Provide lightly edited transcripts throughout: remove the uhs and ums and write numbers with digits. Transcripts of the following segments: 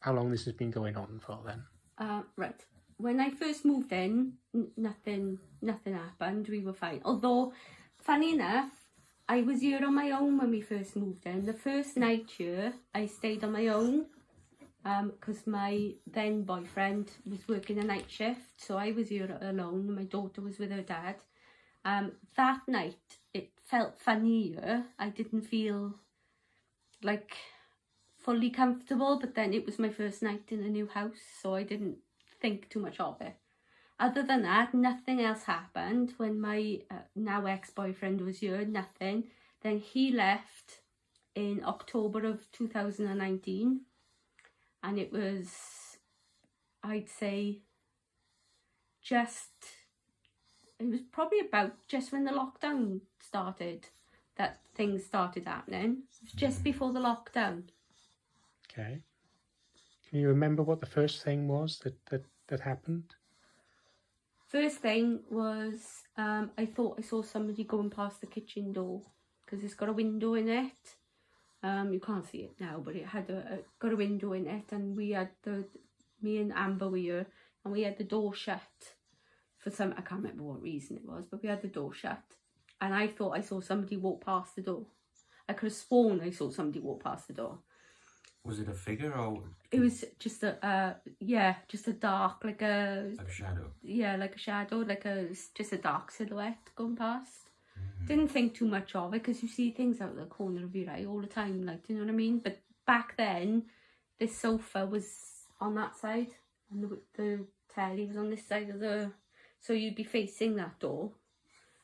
how long this has been going on for then? Right. When I first moved in, nothing happened. We were fine. Although, funny enough, I was here on my own when we first moved in. The first night here, I stayed on my own because my then boyfriend was working a night shift, so I was here alone and my daughter was with her dad. That night, it felt funny here. I didn't feel like fully comfortable, but then it was my first night in a new house, so I didn't think too much of it. Other than that, nothing else happened. When my now ex-boyfriend was here, nothing. Then he left in October of 2019, and it was, I'd say, it was probably about just when the lockdown started that things started happening. It was just before the lockdown. Okay. Can you remember what the first thing was that happened? First thing was, I thought I saw somebody going past the kitchen door because it's got a window in it. You can't see it now, but it had got a window in it, and me and Amber were here, and we had the door shut for some, I can't remember what reason it was, but we had the door shut, and I thought I saw somebody walk past the door. I could have sworn I saw somebody walk past the door. Was it a figure or? It was just just a dark, like a shadow. Yeah, like a shadow, just a dark silhouette going past. Didn't think too much of it because you see things out of the corner of your eye all the time, like, do you know what I mean? But back then, this sofa was on that side and the telly was on this side of so you'd be facing that door,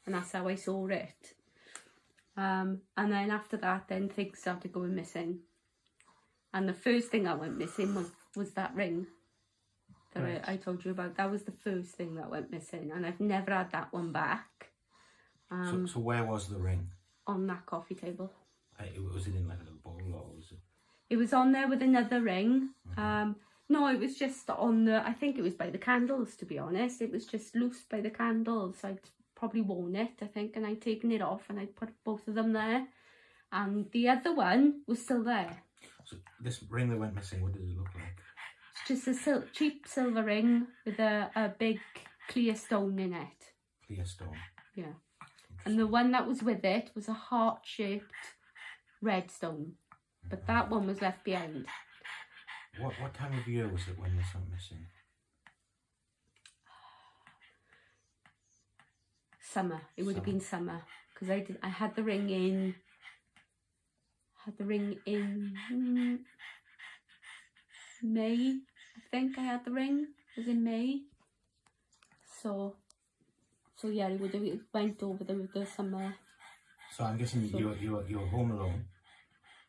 and that's how I saw it. And then after that, then things started going missing. And the first thing that went missing was that ring that right. I told you about. That was the first thing that went missing, and I've never had that one back. So where was the ring? On that coffee table. Was it in like a bowl, or was it? It was on there with another ring. No, it was just on I think it was by the candles, to be honest. It was just loose by the candles. I'd probably worn it, I think, and I'd taken it off and I'd put both of them there. And the other one was still there. So this ring that went missing, what did it look like? It's just a cheap silver ring with a big clear stone in it. Clear stone? Yeah. And the one that was with it was a heart-shaped red stone. But that one was left behind. What time of year was it when this went missing? Summer. It would have been summer. Because I had the ring in... May, I think I had the ring. It was in May. So yeah, it would have went over the summer. So I'm guessing you were home alone.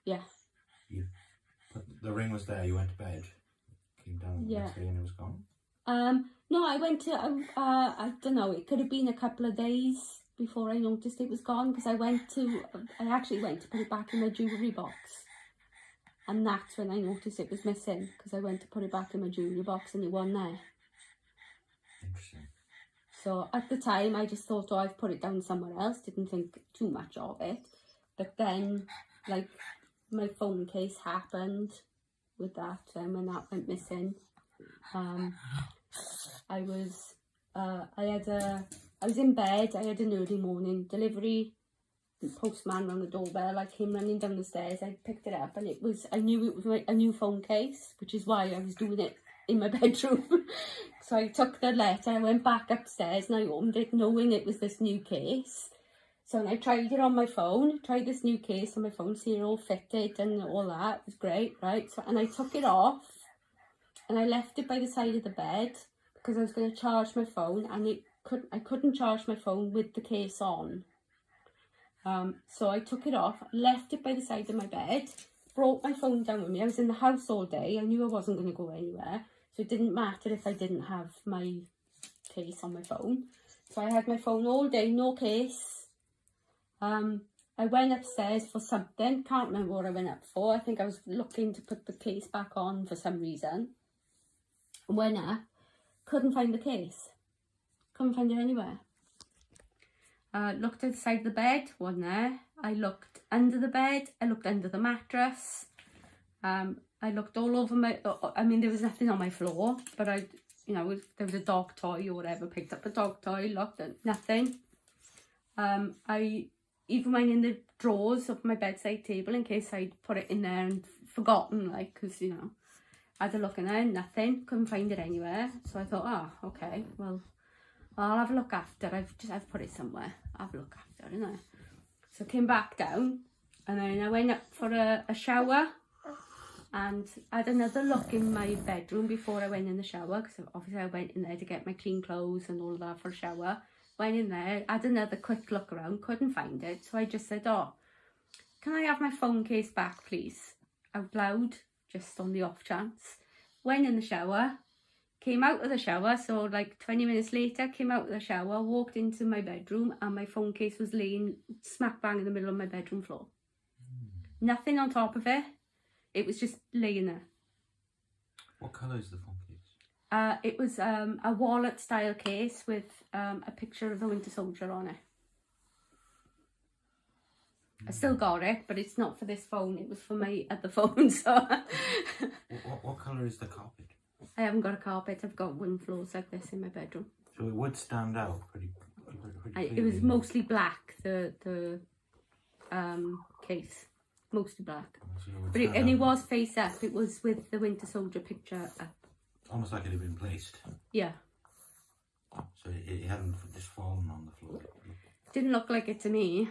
Yeah. The ring was there. You went to bed. Came down the next day and it was gone. No, I went to I don't know. It could have been a couple of days before I noticed it was gone, because I actually went to put it back in my jewellery box, and that's when I noticed it was missing, because I went to put it back in my jewellery box and it wasn't there. Interesting. So at the time I just thought, I've put it down somewhere else, didn't think too much of it. But then, like, my phone case happened with that, and when that went missing, I was in bed. I had an early morning delivery. The postman rang the doorbell. I came running down the stairs. I picked it up, and I knew it was a new phone case, which is why I was doing it in my bedroom. So I took the letter, I went back upstairs and I opened it knowing it was this new case. So I tried it on my phone, tried this new case on my phone, see it all fitted and all that. It was great, right? So, and I took it off and I left it by the side of the bed because I was going to charge my phone, and I couldn't charge my phone with the case on. So I took it off, left it by the side of my bed, brought my phone down with me. I was in the house all day. I knew I wasn't going to go anywhere. So it didn't matter if I didn't have my case on my phone. So I had my phone all day, no case. I went upstairs for something. Can't remember what I went up for. I think I was looking to put the case back on for some reason. Went up, couldn't find the case. Couldn't find it anywhere. Looked at the side of the bed, wasn't there. I looked under the bed. I looked under the mattress. I looked all over my, I mean, there was nothing on my floor, but there was a dog toy or whatever, picked up a dog toy, looked at nothing. I even went in the drawers of my bedside table in case I'd put it in there and forgotten, like, because, I had a look in there, nothing, couldn't find it anywhere. So I thought, okay, well, I'll have a look after. I've put it somewhere. I'll have a look after, innit? So I came back down, and then I went up for a shower, and I had another look in my bedroom before I went in the shower, because obviously I went in there to get my clean clothes and all of that for a shower. Went in there, had another quick look around, couldn't find it. So I just said, can I have my phone case back, please? Out loud, just on the off chance. Went in the shower, came out of the shower, so like 20 minutes later, came out of the shower, walked into my bedroom, and my phone case was laying smack bang in the middle of my bedroom floor. Nothing on top of it. It was just laying there. What colour is the phone case? It was a wallet style case with a picture of the Winter Soldier on it. I still got it, but it's not for this phone. It was for my other phone. So. What colour is the carpet? I haven't got a carpet. I've got wooden floors like this in my bedroom. So it would stand out pretty it was mostly black. The case, mostly black. So but it was face up. It was with the Winter Soldier picture up. Almost like it had been placed. Yeah. So it hadn't just fallen on the floor. Didn't look like it to me.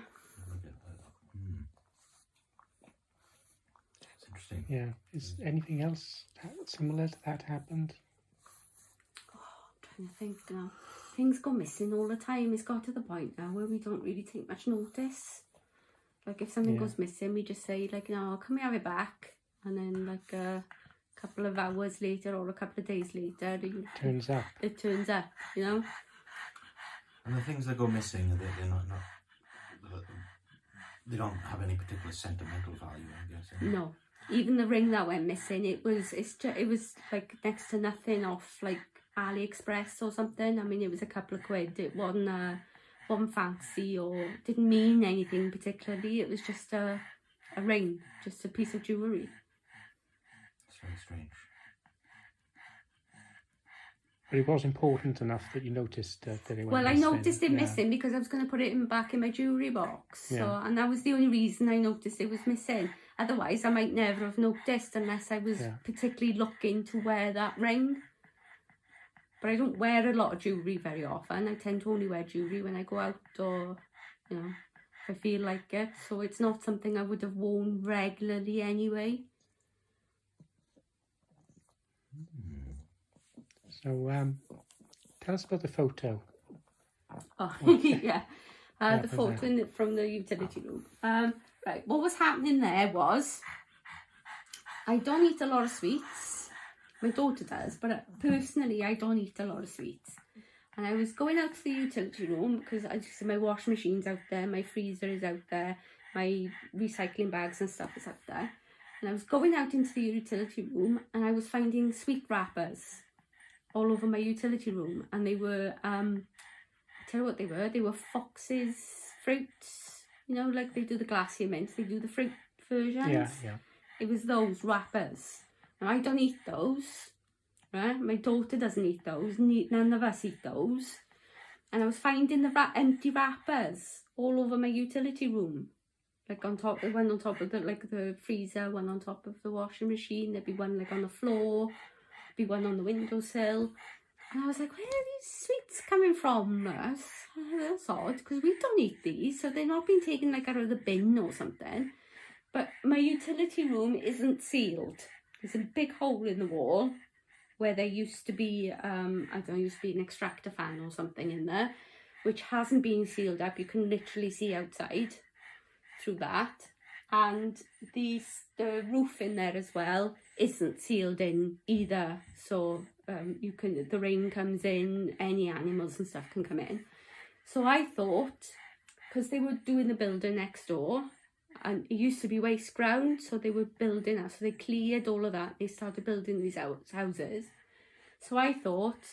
That's interesting. Yeah. Is anything else similar to that happened? I'm trying to think now. Things go missing all the time. It's got to the point now where we don't really take much notice. Like if something goes missing, we just say like, no, can we have it back? And then like a couple of hours later or a couple of days later, it turns up, And the things that go missing, they're not they don't have any particular sentimental value, I guess. No, even the ring that went missing, it was like next to nothing off like AliExpress or something. I mean, it was a couple of quid. It wasn't fancy or didn't mean anything particularly. It was just a ring, just a piece of jewellery. It's very strange. But it was important enough that you noticed that it went missing. I noticed it missing because I was going to put it back in my jewellery box. So, and that was the only reason I noticed it was missing. Otherwise, I might never have noticed unless I was particularly looking to wear that ring. But I don't wear a lot of jewellery very often. I tend to only wear jewellery when I go out or, if I feel like it. So it's not something I would have worn regularly anyway. So, tell us about the photo. Oh, yeah. The photo from the utility room. Right, what was happening there was, I don't eat a lot of sweets. My daughter does, but personally, I don't eat a lot of sweets. And I was going out to the utility room because my washing machine's out there, my freezer is out there, my recycling bags and stuff is out there. And I was going out into the utility room and I was finding sweet wrappers all over my utility room. And they were, tell you what they were Fox's fruits, like they do the glacier mints, they do the fruit versions. Yeah. It was those wrappers. Now, I don't eat those, right? My daughter doesn't eat those. None of us eat those. And I was finding the empty wrappers all over my utility room. Like one on top of the freezer, one on top of the washing machine. There'd be one like on the floor, there'd be one on the windowsill. And I was like, where are these sweets coming from, nurse? That's odd, because we don't eat these, so they're not being taken like out of the bin or something. But my utility room isn't sealed. There's a big hole in the wall where there used to be, used to be an extractor fan or something in there, which hasn't been sealed up. You can literally see outside through that. And the roof in there as well isn't sealed in either. So the rain comes in, any animals and stuff can come in. So I thought, because they were doing the building next door, and it used to be waste ground, so they were building that. So they cleared all of that. They started building these houses. So I thought,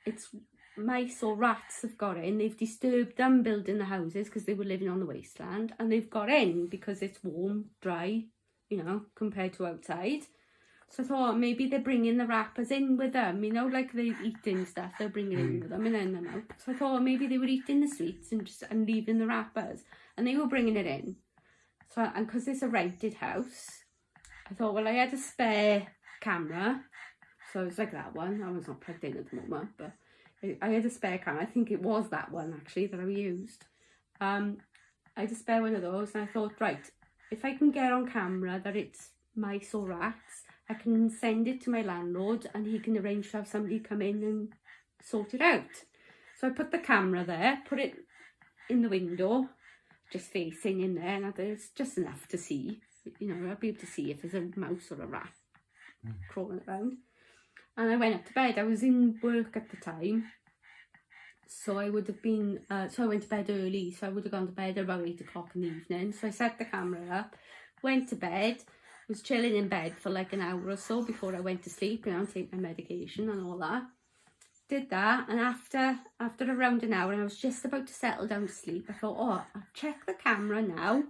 it's mice or rats have got in. They've disturbed them building the houses because they were living on the wasteland. And they've got in because it's warm, dry, you know, compared to outside. So I thought maybe they're bringing the wrappers in with them, you know, like they're eating stuff, they're bringing it in with them and then them out. So I thought maybe they were eating the sweets and leaving the wrappers, and they were bringing it in. So, and because it's a rented house, I thought, well, I had a spare camera, so it's like that one. That one's not plugged in at the moment, but I had a spare camera. I think it was that one actually that I used. I had a spare one of those, and I thought, right, if I can get on camera that it's mice or rats, I can send it to my landlord and he can arrange to have somebody come in and sort it out. So I put the camera there, put it in the window, just facing in there, and there's just enough to see. You know, I'll be able to see if there's a mouse or a rat crawling around. And I went up to bed. I was in work at the time, so I would have been, so I went to bed early, so I would have gone to bed at about 8 o'clock in the evening. So I set the camera up, went to bed, was chilling in bed for like an hour or so before I went to sleep, you know, and take my medication and all that. Did that, and after around an hour, and I was just about to settle down to sleep, I thought, oh, I'll check the camera now,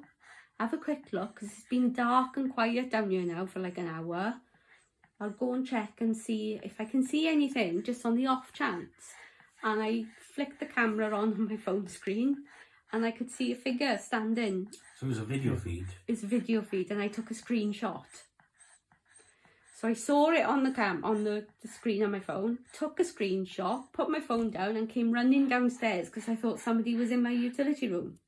have a quick look, because it's been dark and quiet down here now for like an hour. I'll go and check and see if I can see anything, just on the off chance. And I flicked the camera on my phone screen, and I could see a figure standing. So it was a video feed? It's a video feed, and I took a screenshot. So I saw it on the screen on my phone, took a screenshot, put my phone down and came running downstairs because I thought somebody was in my utility room.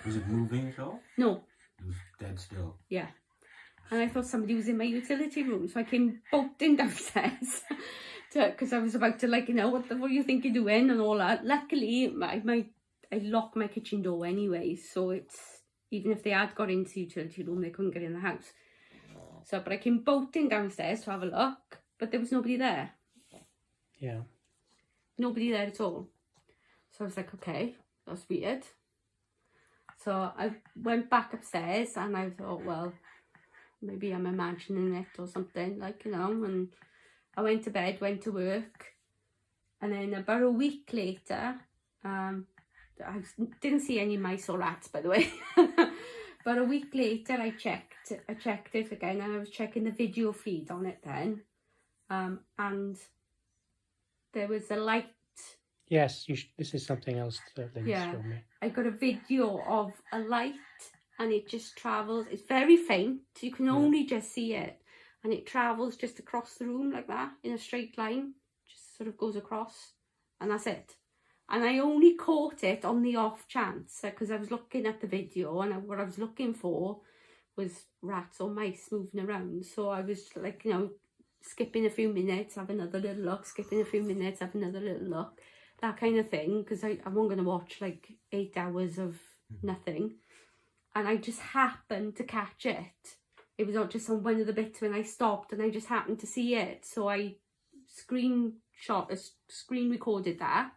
Was it moving at all? No. It was dead still? Yeah. And I thought somebody was in my utility room. So I came bolting downstairs because I was about to, like, you know, what do you think you're doing and all that. Luckily, I locked my kitchen door anyway. So it's, even if they had got into the utility room, they couldn't get in the house. So, but I came bolting downstairs to have a look, but there was nobody there. Yeah. Nobody there at all. So I was like, okay, that's weird. So I went back upstairs and I thought, well, maybe I'm imagining it or something, like, you know, and I went to bed, went to work. And then about a week later, I didn't see any mice or rats, by the way. But a week later, I checked it again, and I was checking the video feed on it then, and there was a light. Yes, this is something else that Lynn showed me. I got a video of a light, and it just travels. It's very faint. You can only just see it, and it travels just across the room like that in a straight line. Just sort of goes across, and that's it. And I only caught it on the off chance because I was looking at the video, and what I was looking for was rats or mice moving around. So I was like, you know, skipping a few minutes, have another little look, skipping a few minutes, have another little look, that kind of thing, because I wasn't going to watch like 8 hours of nothing. And I just happened to catch it. It was not just on one of the bits when I stopped, and I just happened to see it. So I screen recorded that.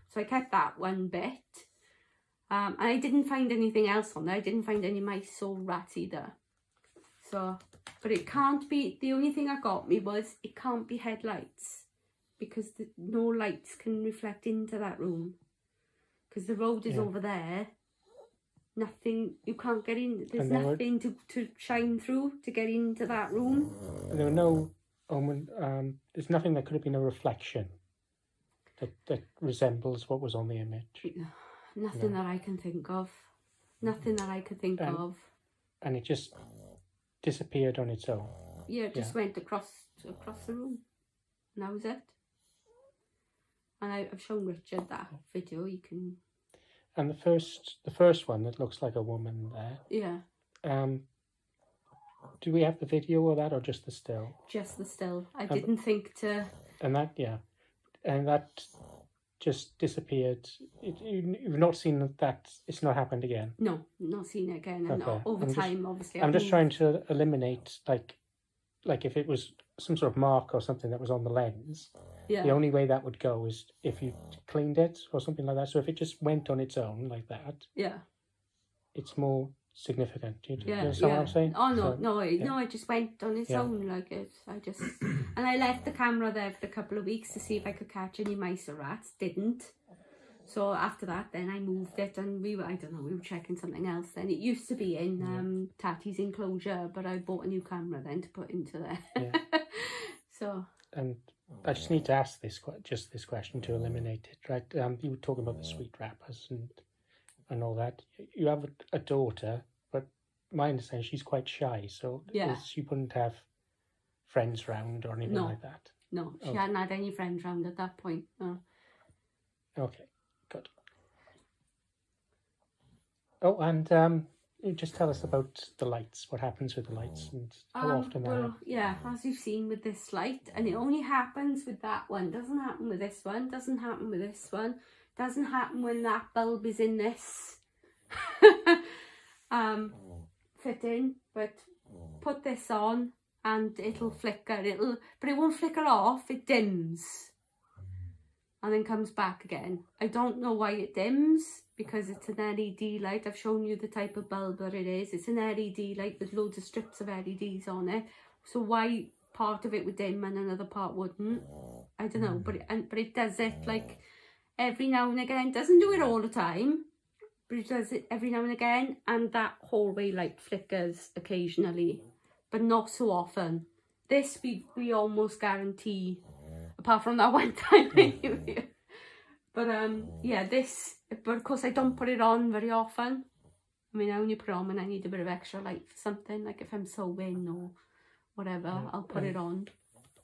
So I kept that one bit, and I didn't find anything else on there. I didn't find any mice or rats either. So, but it can't be, the only thing that got me was it can't be headlights, because no lights can reflect into that room, because the road is over there. Nothing, you can't get in, there's nothing to shine through to get into that room. And there were no there's nothing that could have been a reflection that resembles what was on the image. Nothing that I can think of. Nothing that I could think of. And it just disappeared on its own. Yeah, it just went across the room. And that was it. And I've shown Richard that video. You can. And the first one that looks like a woman there. Yeah. Do we have the video of that, or just the still? Just the still. I didn't think to... And that just disappeared. You've not seen that, it's not happened again? No, not seen it again. And over time, obviously. I'm just trying to eliminate, like if it was some sort of mark or something that was on the lens. Yeah. The only way that would go is if you cleaned it or something like that. So if it just went on its own like that, it's more significant. Do you understand what I'm saying? Oh no, it just went on its own like it. And I left the camera there for a couple of weeks to see if I could catch any mice or rats. Didn't. So after that, then I moved it, and we were checking something else then. It used to be in Tati's enclosure, but I bought a new camera then to put into there. Yeah. So. And I just need to ask this question to eliminate it, right? You were talking about the sweet wrappers and all that. You have a daughter, but my understanding she's quite shy, so she wouldn't have friends round or anything like that. No, she hadn't had any friends round at that point. No. Okay, good. Oh, and you just tell us about the lights. What happens with the lights and how often? Well, yeah, as you've seen with this light, and it only happens with that one. Doesn't happen with this one. Doesn't happen with this one. Doesn't happen when that bulb is in this fitting. But put this on and it'll flicker. But it won't flicker off. It dims and then comes back again. I don't know why it dims, because it's an LED light. I've shown you the type of bulb that it is. It's an LED light with loads of strips of LEDs on it. So why part of it would dim and another part wouldn't? I don't know. But it does it like every now and again. It doesn't do it all the time, but it does it every now and again. And that hallway light flickers occasionally, but not so often. This we almost guarantee, apart from that one time anyway. But but of course I don't put it on very often. I mean, I only put it on when I need a bit of extra light for something, like if I'm sewing or whatever, I'll put it on.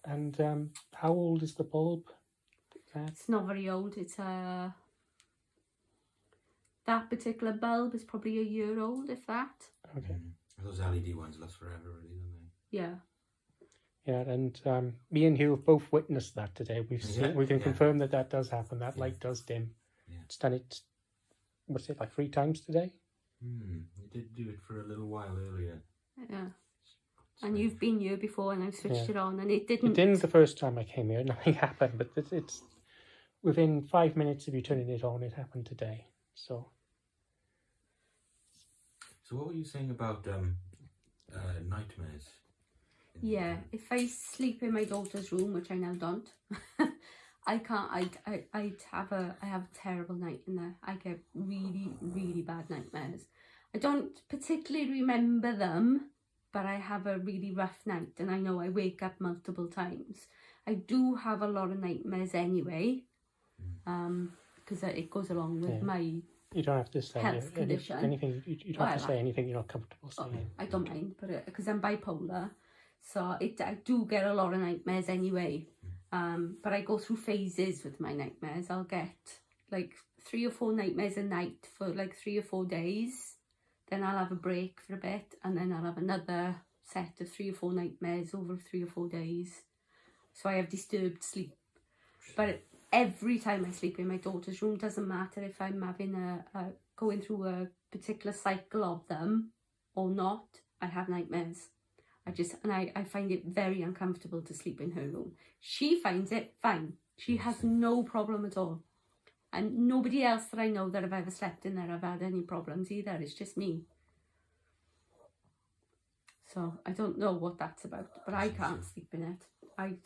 And how old is the bulb? It's not very old. It's that particular bulb is probably a year old, if that. Okay. Those LED ones last forever, really, don't they? Yeah. Yeah, and me and Hugh have both witnessed that today. We can confirm that does happen. That light does dim. Yeah. It's done it, what's it, like 3 times today? You did do it for a little while earlier. Yeah. And you've been here before and I've switched it on and it didn't... It didn't the first time I came here, nothing happened, but it's within 5 minutes of you turning it on, it happened today. So what were you saying about nightmares? Yeah, if I sleep in my daughter's room, which I now don't, I have a terrible night in there. I get really, really bad nightmares. I don't particularly remember them, but I have a really rough night and I know I wake up multiple times. I do have a lot of nightmares anyway, because it goes along with my You don't have to say anything. You don't have to say anything you're not comfortable saying. I don't mind, but because I'm bipolar, so I do get a lot of nightmares anyway. But I go through phases with my nightmares. I'll get like 3 or 4 nightmares a night for like 3 or 4 days. Then I'll have a break for a bit, and then I'll have another set of 3 or 4 nightmares over 3 or 4 days. So I have disturbed sleep. But every time I sleep in my daughter's room, doesn't matter if I'm having going through a particular cycle of them or not, I have nightmares. I find it very uncomfortable to sleep in her room. She finds it fine. She has no problem at all. And nobody else that I know that I've ever slept in there have had any problems either. It's just me. So I don't know what that's about, but I can't sleep in it. I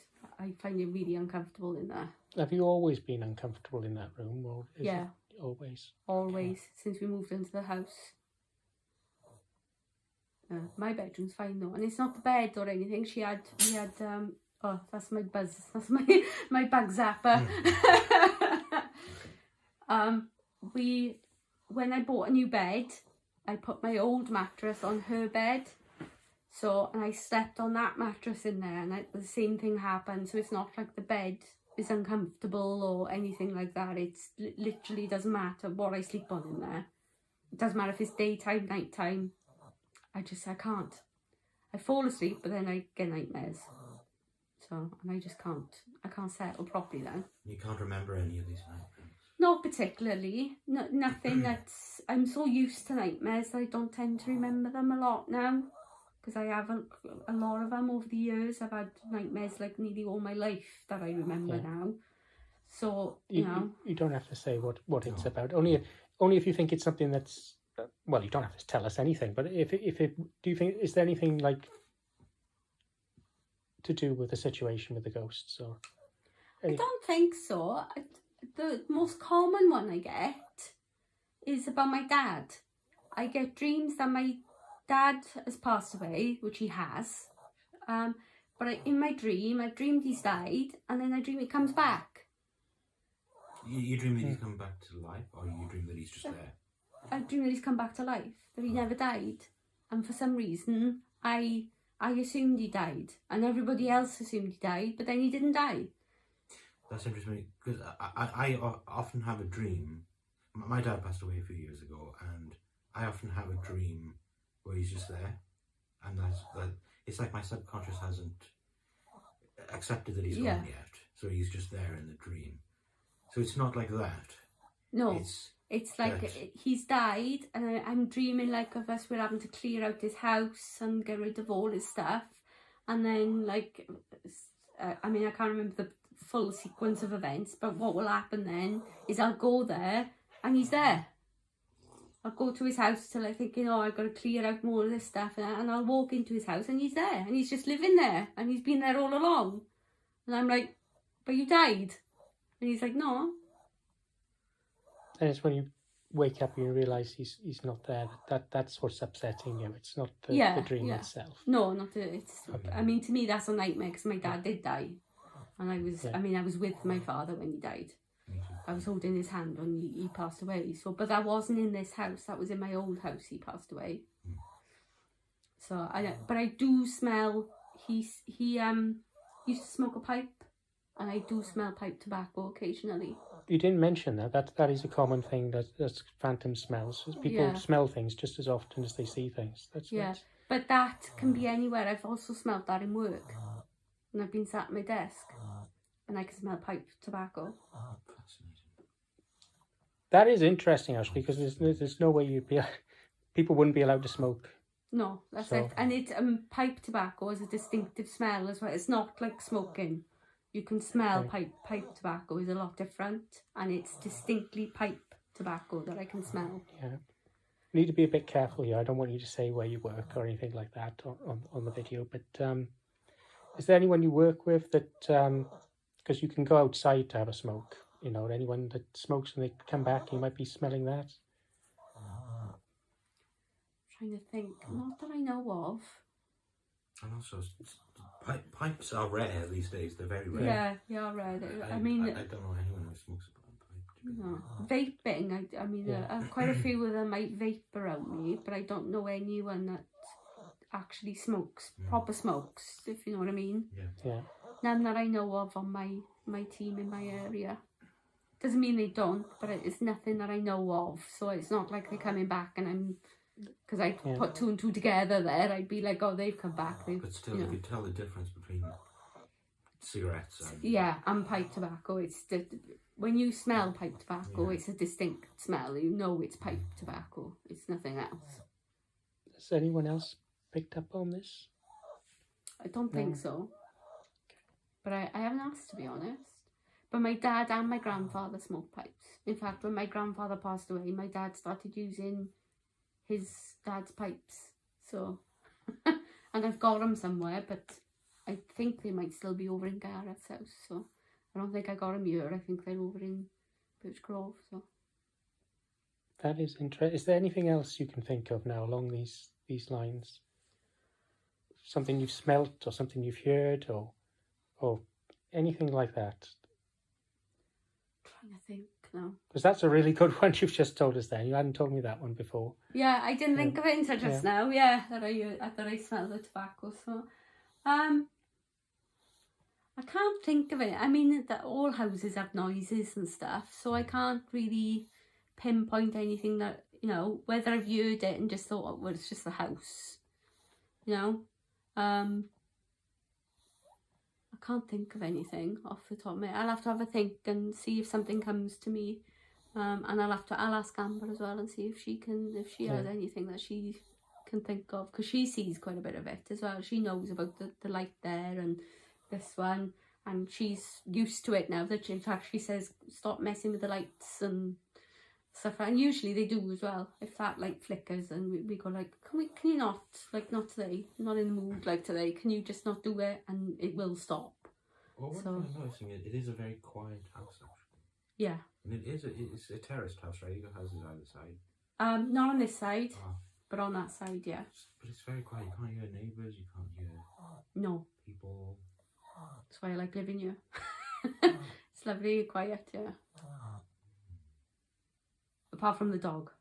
find it really uncomfortable in there. Have you always been uncomfortable in that room, or is it always? Always, since we moved into the house. My bedroom's fine though, and it's not the bed or anything. We had oh, that's my buzz. That's my bug zapper. When I bought a new bed, I put my old mattress on her bed. And I slept on that mattress in there, and the same thing happened. So it's not like the bed is uncomfortable or anything like that. It's literally doesn't matter what I sleep on in there. It doesn't matter if it's daytime, nighttime. I can't. I fall asleep, but then I get nightmares. And I just can't. I can't settle properly then. You can't remember any of these nightmares? Not particularly. Nothing that's... I'm so used to nightmares that I don't tend to remember them a lot now. Because I have a lot of them over the years. I've had nightmares like nearly all my life that I remember now. So, you know. You don't have to say what it's about. Only if you think it's something that's... well, you don't have to tell us anything. But if do you think... Is there anything like to do with the situation with the ghosts? Or I don't think so. the most common one I get is about my dad. I get dreams that my dad has passed away, which he has. But in my dream, I dreamed he's died, and then I dream he comes back. You dream that he's come back to life, or you dream that he's just there? I dream that he's come back to life, that he never died. And for some reason, I assumed he died, and everybody else assumed he died, but then he didn't die. That's interesting, because I often have a dream. My dad passed away a few years ago, and I often have a dream where he's just there, and it's like my subconscious hasn't accepted that he's gone yet, so he's just there in the dream. So it's not like that. No, it's like he's died, and I'm dreaming like of us, we're having to clear out his house and get rid of all his stuff, and then like, I mean, I can't remember the full sequence of events, but what will happen then is I'll go there, and he's there. I'll go to his house till I think, I've got to clear out more of this stuff, and I'll walk into his house, and he's there, and he's just living there, and he's been there all along. And I'm like, but you died. And he's like, no. And it's when you wake up and you realise he's not there. That's what's upsetting you. It's not the dream itself. No, not I mean, to me, that's a nightmare, because my dad did die. And I was with my father when he died. I was holding his hand when he passed away. So, but that wasn't in this house. That was in my old house. He passed away. So, but I do smell. He used to smoke a pipe, and I do smell pipe tobacco occasionally. You didn't mention that. That is a common thing. That's phantom smells. People smell things just as often as they see things. But that can be anywhere. I've also smelled that in work, and I've been sat at my desk, and I can smell pipe tobacco. That is interesting, actually, because there's no way people wouldn't be allowed to smoke. No, that's it. And pipe tobacco is a distinctive smell as well. It's not like smoking. You can smell pipe tobacco is a lot different, and it's distinctly pipe tobacco that I can smell. Yeah. You need to be a bit careful here. I don't want you to say where you work or anything like that on the video, but is there anyone you work with that, because you can go outside to have a smoke, anyone that smokes and they come back, you might be smelling that? Trying to think, not that I know of. And also, pipes are rare these days. They're very rare. Yeah, they are rare. I don't know anyone who smokes a pipe. No. Vaping, quite a few of them might vape around me, but I don't know anyone that actually smokes, proper smokes, if you know what I mean. Yeah. None that I know of on my team in my area. Doesn't mean they don't, but it's nothing that I know of. So it's not like they're coming back and because I put two and two together there, I'd be like, oh, they've come back. But still, you could tell the difference between cigarettes and... and pipe tobacco. When you smell pipe tobacco, it's a distinct smell. You know it's pipe tobacco. It's nothing else. Has anyone else picked up on this? I don't think so. But I haven't asked, to be honest. But my dad and my grandfather smoked pipes. In fact, when my grandfather passed away, my dad started using his dad's pipes. So, and I've got them somewhere, but I think they might still be over in Gareth's house. So I don't think I got them here. I think they're over in Birch Grove. So that is interesting. Is there anything else you can think of now along these lines? Something you've smelt, or something you've heard, or anything like that? I'm trying to think now. Because that's a really good one you've just told us then. You hadn't told me that one before. Yeah, I didn't think of it until just now. Yeah, that I smell the tobacco. So, I can't think of it. I mean, that all houses have noises and stuff, so I can't really pinpoint anything that, whether I've heard it and just thought, well, it's just the house. I can't think of anything off the top of my head. I'll have to have a think and see if something comes to me. And I'll ask Amber as well and see if she has anything that she can think of, because she sees quite a bit of it as well. She knows about the light there and this one, and she's used to it now. That in fact she says stop messing with the lights and stuff, and usually they do as well. If that light flickers and we go like, can you not, like, not today, I'm not in the mood like today, can you just not do it, and it will stop. Well, what I'm noticing, it is a very quiet house actually. Yeah. And it's a terraced house, right? You got houses either side. Not on this side, but on that side, yeah. But it's very quiet. You can't hear neighbours. You can't hear people. That's why I like living here. It's lovely, quiet, yeah. Apart from the dog.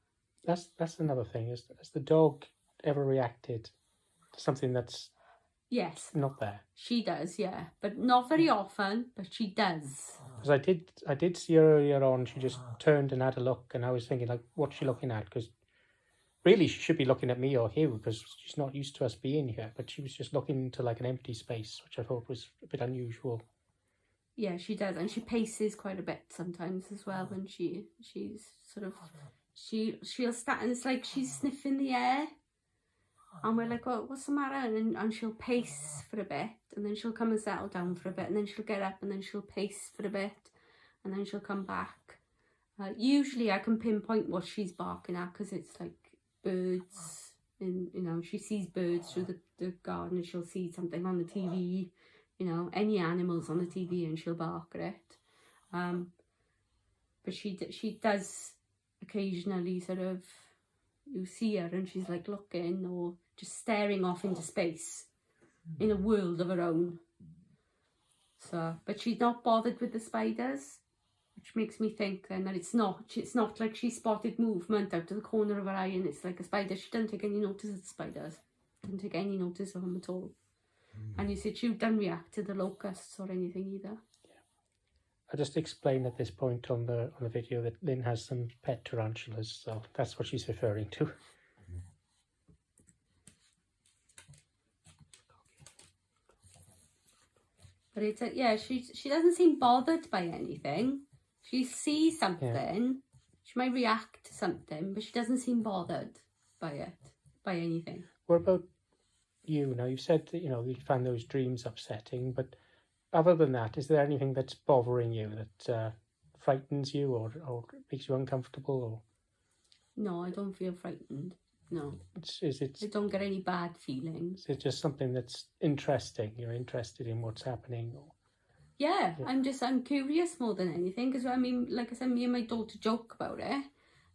That's another thing. Has the dog ever reacted to something that's not there? She does, yeah, but not very often. But she does. Because I did see her earlier on. She just turned and had a look, and I was thinking, like, what's she looking at? Because really, she should be looking at me or Hugh, because she's not used to us being here. But she was just looking into like an empty space, which I thought was a bit unusual. Yeah, she does, and she paces quite a bit sometimes as well. When she's sort of she'll start, and it's like she's sniffing the air, and we're like, "Oh, what's the matter?" And she'll pace for a bit, and then she'll come and settle down for a bit, and then she'll get up, and then she'll pace for a bit, and then she'll come back. Usually, I can pinpoint what she's barking at because it's like birds, and she sees birds through the garden, and she'll see something on the TV. Any animals on the TV, and she'll bark at it. But she does occasionally sort of, you see her and she's like looking or just staring off into space in a world of her own. So, but she's not bothered with the spiders, which makes me think then that it's not like she spotted movement out of the corner of her eye and it's like a spider. She doesn't take any notice of the spiders. Doesn't take any notice of them at all. And you said she doesn't react to the locusts or anything either. Yeah. I just explained at this point on the video that Lynn has some pet tarantulas, so that's what she's referring to. But it's she doesn't seem bothered by anything. She sees something, she might react to something, but she doesn't seem bothered by anything. What about you? Now, you've said that, you find those dreams upsetting, but other than that, is there anything that's bothering you that frightens you or makes you uncomfortable? Or no, I don't feel frightened. No. I don't get any bad feelings. Is it just something that's interesting? You're interested in what's happening? Or... Yeah, I'm curious more than anything, because like I said, me and my daughter joke about it.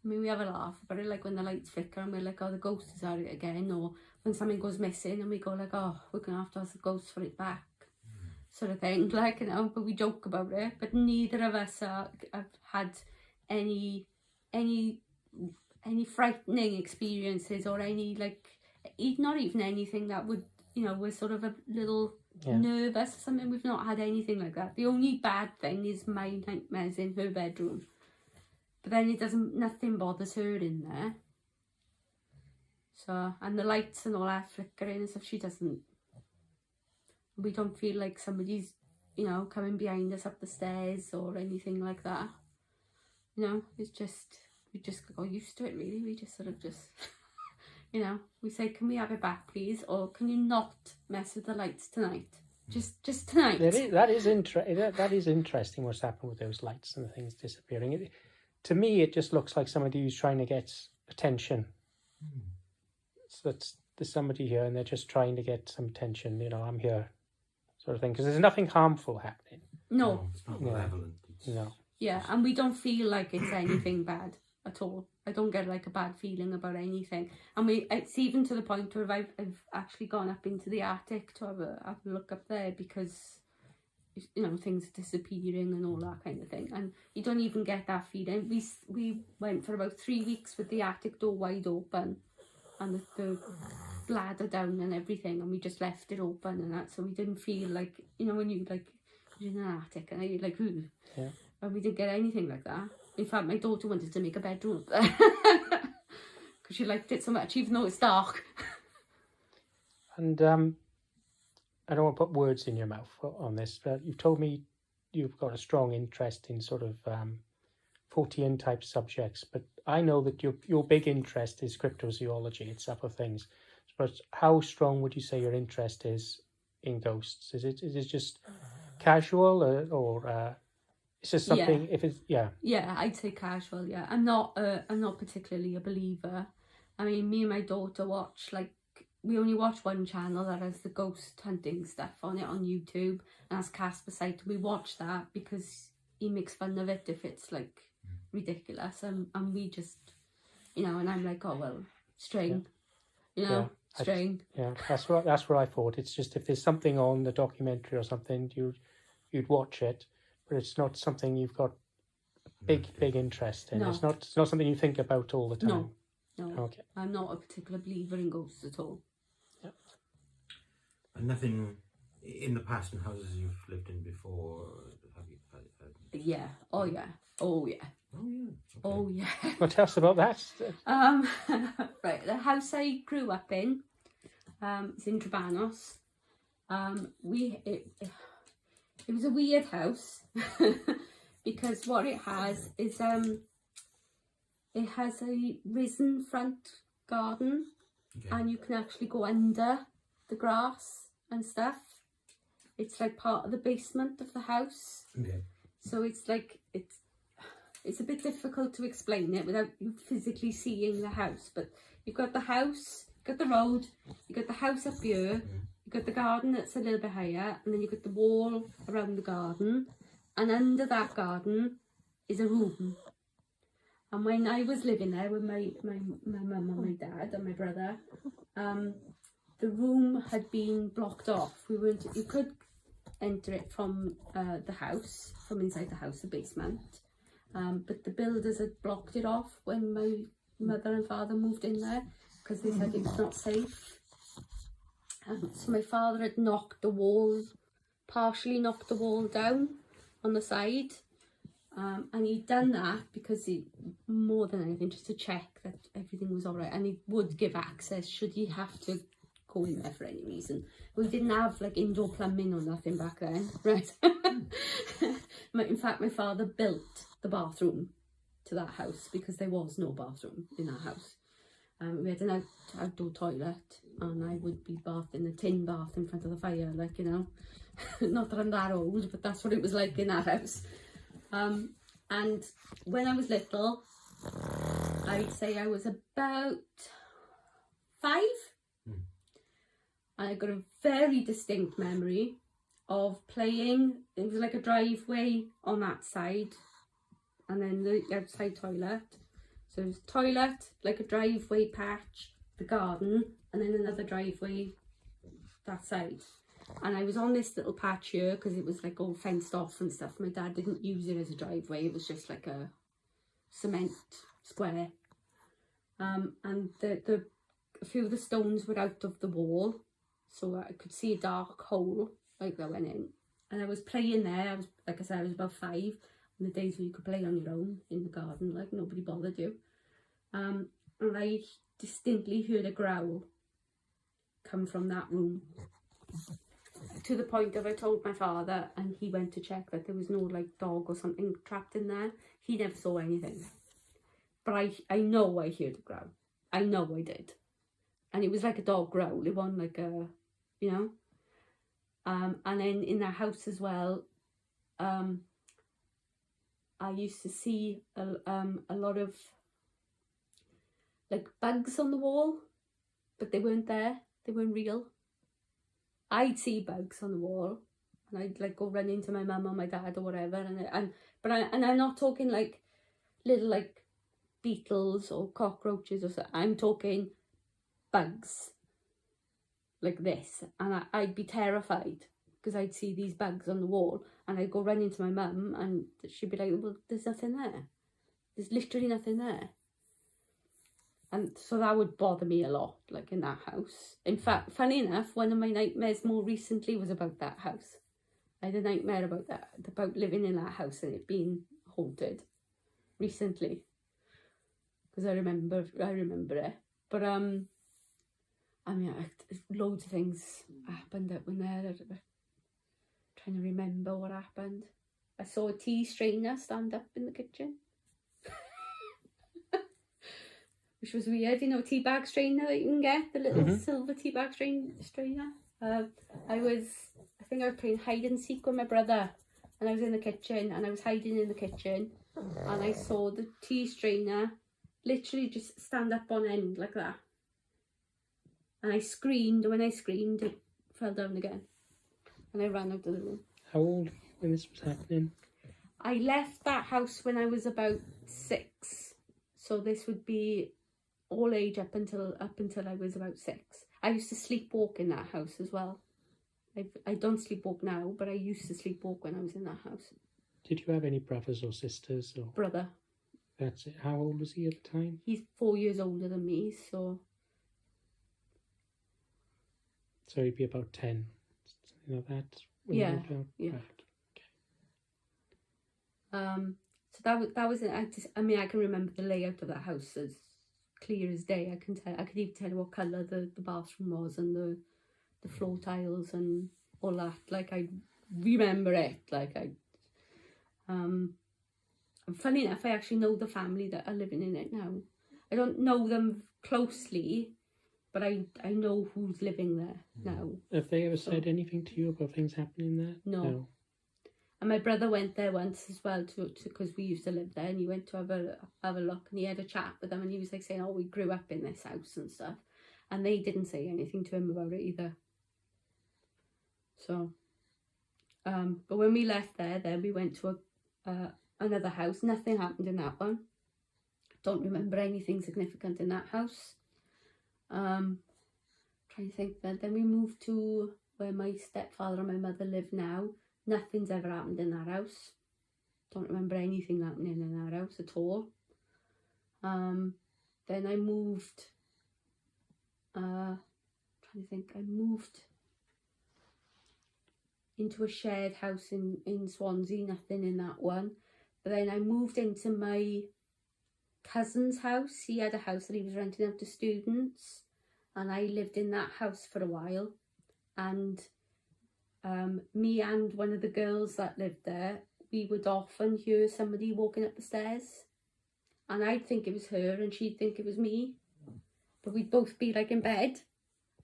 We have a laugh about it, like when the lights flicker and we're like, oh, the ghost is at it again, or when something goes missing and we go like, oh, we're going to have to ask the ghost for it back, sort of thing, like, but we joke about it. But neither of us have had any frightening experiences or any, like, not even anything that would, we're sort of a little nervous or something. We've not had anything like that. The only bad thing is my nightmares in her bedroom. But then nothing bothers her in there. So, and the lights and all that flickering and stuff, we don't feel like somebody's, coming behind us up the stairs or anything like that. It's just, we just got used to it really. We just sort of we say, can we have it back please? Or can you not mess with the lights tonight? Just tonight. That is interesting what's happened with those lights and the things disappearing. To me, it just looks like somebody who's trying to get attention. So there's somebody here and they're just trying to get some attention, I'm here, sort of thing. Because there's nothing harmful happening. No. It's not malevolent. No. Yeah, and we don't feel like it's anything bad at all. I don't get like a bad feeling about anything. And it's even to the point where I've actually gone up into the attic to have a look up there because... things are disappearing and all that kind of thing, and you don't even get that feeling. We went for about 3 weeks with the attic door wide open and the bladder down and everything, and we just left it open and that, so we didn't feel like, when you like you're in an attic and you're like, ooh. Yeah. And we didn't get anything like that. In fact, my daughter wanted to make a bedroom up there because she liked it so much, even though it's dark. And I don't want to put words in your mouth on this, but you've told me you've got a strong interest in sort of Fortean type subjects, but I know that your big interest is cryptozoology, it's other things. But how strong would you say your interest is in ghosts? Is it just casual or it's just something? Yeah. If it's Yeah, I'd say casual. Yeah, I'm not particularly a believer. Me and my daughter watch we only watch one channel that has the ghost hunting stuff on it on YouTube, and that's Casper Site. We watch that because he makes fun of it if it's like ridiculous, and we just, you know, and I'm like, oh well, string, you know, string. That's what I thought. It's just if there's something on the documentary or something, you'd watch it, but it's not something you've got big interest in. No. It's not something you think about all the time. No. Okay. I'm not a particular believer in ghosts at all. Yeah. And nothing in the past in houses you've lived in before. Have you had? Yeah. Oh yeah. Oh yeah. Oh yeah. Okay. Oh yeah. Well, tell us about that. Right. The house I grew up in, is in Trebanos. It was a weird house because what it has is it has a risen front garden, and you can actually go under the grass and stuff. It's like part of the basement of the house. Okay. So it's like it's a bit difficult to explain it without you physically seeing the house. But you've got the house, you've got the road, you've got the house up here, you've got the garden that's a little bit higher, and then you've got the wall around the garden, and under that garden is a room. And when I was living there with my mum and my dad and my brother, the room had been blocked off. You could enter it from the house, from inside the house, the basement. But the builders had blocked it off when my mother and father moved in there because they said it was not safe. So my father had partially knocked the wall down on the side. And he'd done that because he, more than anything, just to check that everything was all right. And he would give access should he have to go in there for any reason. We didn't have like indoor plumbing or nothing back then, right? In fact, my father built the bathroom to that house because there was no bathroom in that house. We had an outdoor toilet, and I would be bathed in a tin bath in front of the fire, like, you know. Not that I'm that old, but that's what it was like in that house. And when I was little, I'd say I was about 5. And I got a very distinct memory of playing. It was like a driveway on that side, and then the outside toilet. So it was toilet, like a driveway patch, the garden, and then another driveway that side. And I was on this little patch here because it was like all fenced off and stuff. My dad didn't use it as a driveway. It was just like a cement square. And a few of the stones were out of the wall, so I could see a dark hole like that went in. And I was playing there. Like I said, I was about 5. In the days when you could play on your own in the garden, like nobody bothered you. And I distinctly heard a growl come from that room. To the point of I told my father, and he went to check that there was no like dog or something trapped in there. He never saw anything. But I know I heard a growl. I know I did. And it was like a dog growl. It wasn't like a, you know. And then in the house as well, I used to see a lot of like bugs on the wall, but they weren't there. They weren't real. I'd see bugs on the wall, and I'd like go run into my mum or my dad or whatever, and I'm not talking like little like beetles or cockroaches or something. I'm talking bugs like this, and I'd be terrified because I'd see these bugs on the wall, and I'd go run into my mum, and she'd be like, "Well, there's nothing there. There's literally nothing there." And so that would bother me a lot, like in that house. In fact, funny enough, one of my nightmares more recently was about that house. I had a nightmare about living in that house and it being haunted recently. Because I remember it. But, I mean, loads of things happened up in there. I'm trying to remember what happened. I saw a tea strainer stand up in the kitchen. Which was weird, you know, tea bag strainer that you can get, the little silver tea bag strainer. I think I was playing hide and seek with my brother, and I was in the kitchen, and I was hiding in the kitchen, and I saw the tea strainer literally just stand up on end like that. And I screamed, and when I screamed, it fell down again. And I ran out of the room. How old when this was happening? I left that house when I was about 6. So this would be all age up until I was about 6. I used to sleepwalk in that house as well. I don't sleepwalk now, but I used to sleepwalk when I was in that house. Did you have any brothers or sisters? Or... Brother. That's it. How old was he at the time? He's 4 years older than me, so... So he'd be about 10, something like that? Yeah, yeah. Right. Okay. So that was it. I mean, I can remember the layout of that house as clear as day. I could even tell what colour the bathroom was and the floor tiles and all that. Like, I remember it. Like, funny enough, I actually know the family that are living in it now. I don't know them closely, but I know who's living there now. Have they ever said anything to you about things happening there? No. And my brother went there once as well because we used to live there, and he went to have a look, and he had a chat with them, and he was like saying, oh, we grew up in this house and stuff, and they didn't say anything to him about it either. So, but when we left there, then we went to another house. Nothing happened in that one. Don't remember anything significant in that house. Trying to think. Then we moved to where my stepfather and my mother live now. Nothing's ever happened in that house. Don't remember anything happening in that house at all. Then I moved. Trying to think. I moved into a shared house in Swansea. Nothing in that one. But then I moved into my cousin's house. He had a house that he was renting out to students, and I lived in that house for a while. And me and one of the girls that lived there, we would often hear somebody walking up the stairs, and I'd think it was her and she'd think it was me, but we'd both be like in bed,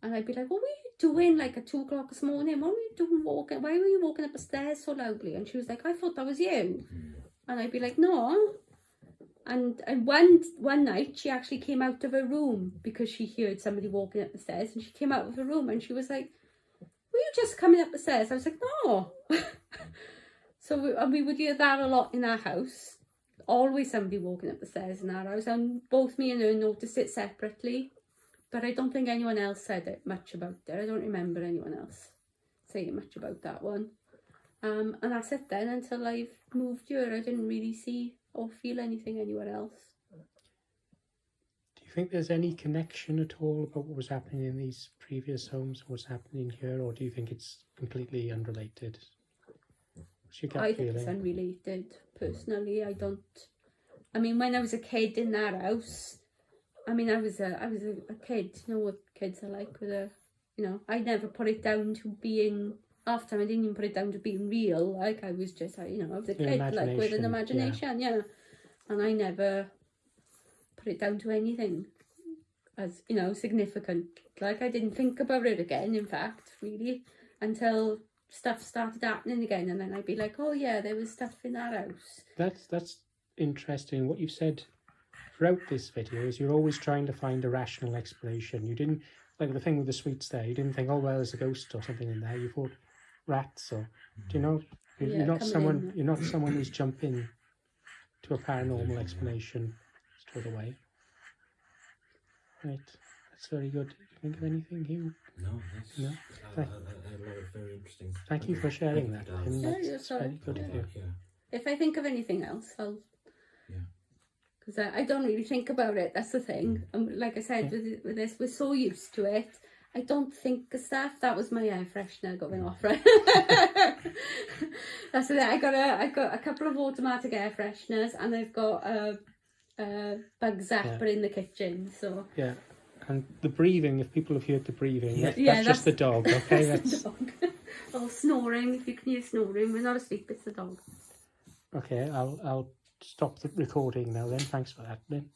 and I'd be like, what were you doing like at 2 o'clock this morning? What were you doing walking? Why were you walking up the stairs so loudly? And she was like, I thought that was you. And I'd be like, no. And one night she actually came out of her room because she heard somebody walking up the stairs, and she came out of her room and she was like, were you just coming up the stairs? I was like, no. So we would hear that a lot in our house. Always somebody walking up the stairs in our house, and both me and her noticed it separately, but I don't think anyone else said it much about it. I don't remember anyone else saying much about that one. And that's it then. Until I've moved here, I didn't really see or feel anything anywhere else. Do you think there's any connection at all about what was happening in these previous homes and what's happening here, or do you think it's completely unrelated? What's your gut feeling? I think it's unrelated. Personally, I don't. I mean, when I was a kid in that house, I mean, I was a kid. You know what kids are like with a, you know, I never put it down to being. Half the time I didn't even put it down to being real. Like, I was just, you know, I was a kid, like, with an imagination, yeah. And I never put it down to anything as, you know, significant. Like, I didn't think about it again, in fact, really, until stuff started happening again, and then I'd be like, oh yeah, there was stuff in that house. That's interesting. What you've said throughout this video is you're always trying to find a rational explanation. You didn't, like the thing with the sweets there, you didn't think, oh well, there's a ghost or something in there. You thought rats, or do you know? You're not someone who's jumping to a paranormal explanation straight away. Right, that's very good. Do you think of anything, Hugh? No, that's no? a lot of very interesting. Thank you for sharing that. That's very good of you. Yeah. If I think of anything else, I'll. Yeah. Because I don't really think about it. That's the thing. And like I said, with this, we're so used to it. I don't think of stuff. That was my air freshener going off, right? That's it. I got a couple of automatic air fresheners, and I've got a bug zapper in the kitchen. So yeah, and the breathing. If people have heard the breathing, that's just the dog. Okay, that's the dog. Or snoring. If you can hear snoring, we're not asleep. It's the dog. Okay, I'll stop the recording now. Then thanks for that, Lynn.